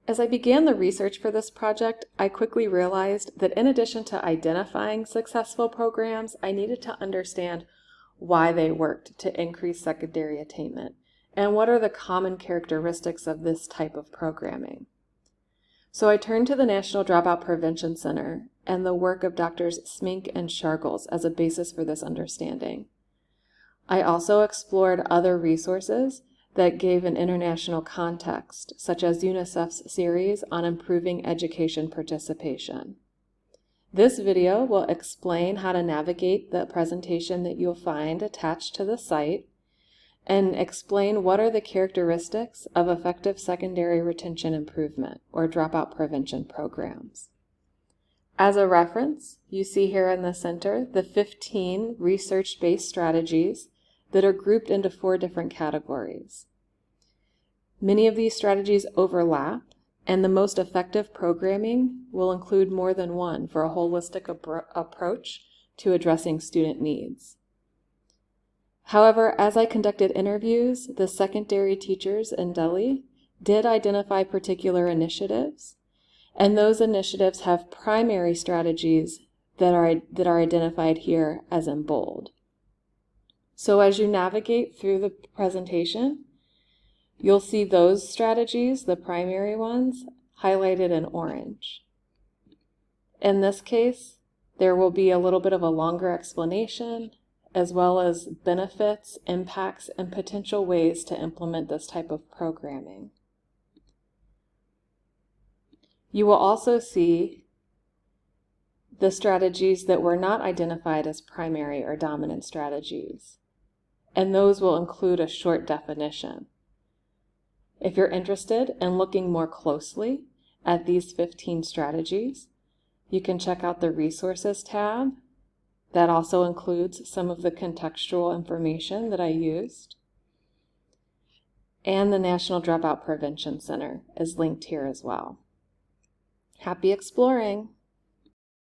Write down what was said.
As I began the research for this project, I quickly realized that in addition to identifying successful programs, I needed to understand why they worked to increase secondary attainment and what are the common characteristics of this type of programming. So I turned to the National Dropout Prevention Center and the work of Drs. Smink and Shargles as a basis for this understanding. I also explored other resources that gave an international context, such as UNICEF's series on improving education participation. This video will explain how to navigate the presentation that you'll find attached to the site and explain what are the characteristics of effective secondary retention improvement or dropout prevention programs. As a reference, you see here in the center the 15 research-based strategies that are grouped into 4 different categories. Many of these strategies overlap, and the most effective programming will include more than one for a holistic approach to addressing student needs. However, as I conducted interviews, the secondary teachers in Delhi did identify particular initiatives, and those initiatives have primary strategies that are identified here as in bold. So as you navigate through the presentation, you'll see those strategies, the primary ones, highlighted in orange. In this case, there will be a little bit of a longer explanation, as well as benefits, impacts, and potential ways to implement this type of programming. You will also see the strategies that were not identified as primary or dominant strategies, and those will include a short definition. If you're interested in looking more closely at these 15 strategies, you can check out the Resources tab. That also includes some of the contextual information that I used. And the National Dropout Prevention Center is linked here as well. Happy exploring!